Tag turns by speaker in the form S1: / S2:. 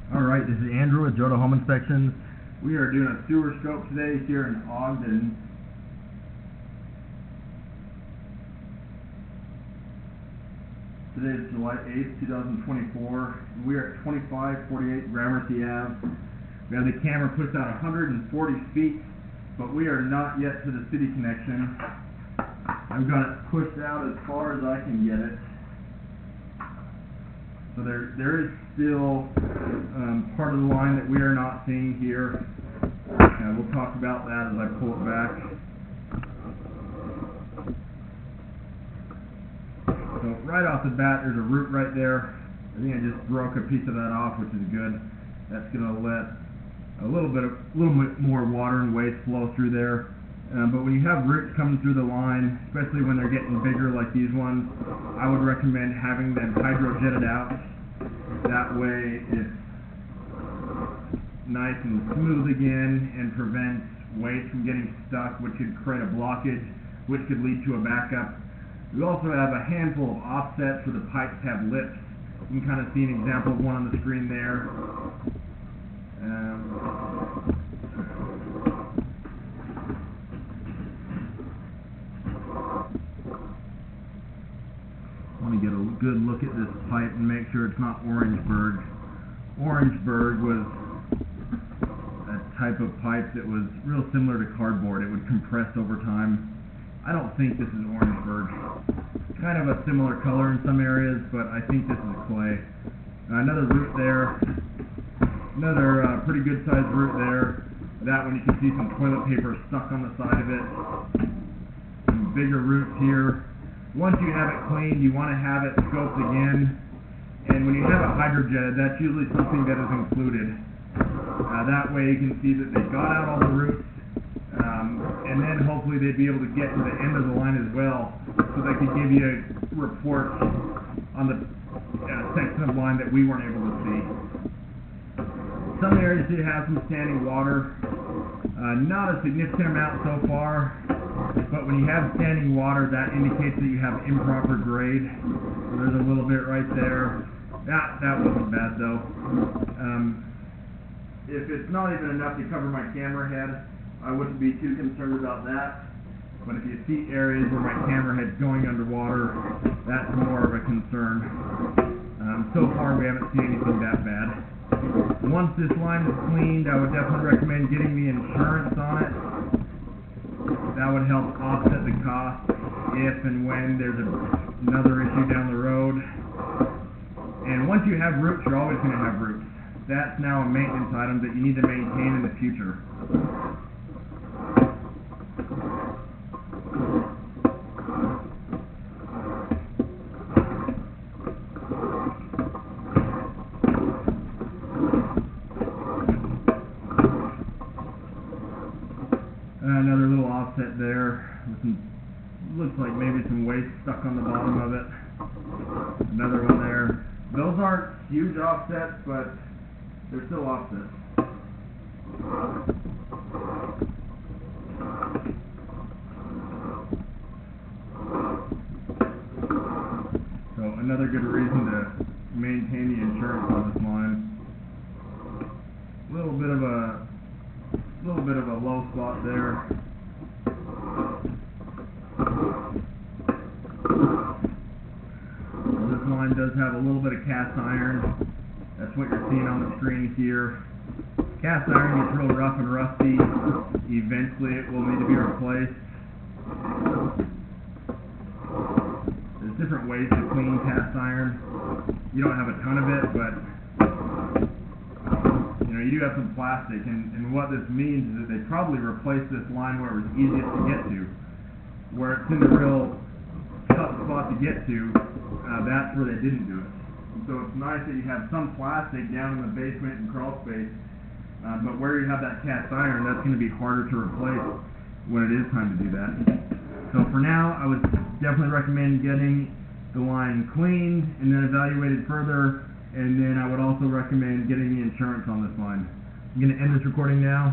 S1: Alright, this is Andrew with Joda Home Inspections. We are doing a sewer scope today here in Ogden. Today is July 8th, 2024. We are at 2548 Gramercy Ave. We have the camera pushed out 140 feet, but we are not yet to the city connection. I've got it pushed out as far as I can get it. So there is still part of the line that we are not seeing here. We'll talk about that as I pull it back. So right off the bat, there's a root right there. I think I just broke a piece of that off, which is good. That's going to let a little bit more water and waste flow through there. But when you have roots coming through the line, especially when they're getting bigger like these ones, I would recommend having them hydro-jetted out. That way it's nice and smooth again and prevents waste from getting stuck, which could create a blockage, which could lead to a backup. We also have a handful of offsets where the pipes have lips. You can kind of see an example of one on the screen there. Let me get a good look at this pipe and make sure it's not Orangeburg. Orangeburg was a type of pipe that was real similar to cardboard. It would compress over time. I don't think this is Orangeburg. Kind of a similar color in some areas, but I think this is clay. Another root there. Another pretty good sized root there. That one you can see some toilet paper stuck on the side of it. Some bigger roots here. Once you have it cleaned, you want to have it scoped again. And when you have it hydrojetted, that's usually something that is included. That way you can see that they got out all the roots. And then hopefully they'd be able to get to the end of the line as well, so they could give you a report on the section of line that we weren't able to see. Some areas do have some standing water. Not a significant amount so far. But when you have standing water, that indicates that you have improper grade. So there's a little bit right there. That wasn't bad though. If it's not even enough to cover my camera head, I wouldn't be too concerned about that. But if you see areas where my camera head's going underwater, that's more of a concern. So far we haven't seen anything that bad. Once this line is cleaned, I would definitely recommend getting the insurance on it. That would help offset the cost if and when there's another issue down the road. And once you have roots, you're always going to have roots. That's now a maintenance item that you need to maintain in the future. Another little offset there with some, looks like maybe some waste stuck on the bottom of it. Another one there. Those aren't huge offsets, but they're still offsets. So another good reason to maintain the insurance on this line. A little bit of a low spot there. This line does have a little bit of cast iron. That's what you're seeing on the screen here. Cast iron gets real rough and rusty. Eventually it will need to be replaced. There's different ways to clean cast iron. You don't have a ton of it, but you do have some plastic, and what this means is that they probably replaced this line where it was easiest to get to. Where it's in the real tough spot to get to, that's where they didn't do it. So it's nice that you have some plastic down in the basement and crawl space, but where you have that cast iron, that's going to be harder to replace when it is time to do that. So for now, I would definitely recommend getting the line cleaned and then evaluated further. And then I would also recommend getting the insurance on this line. I'm going to end this recording now.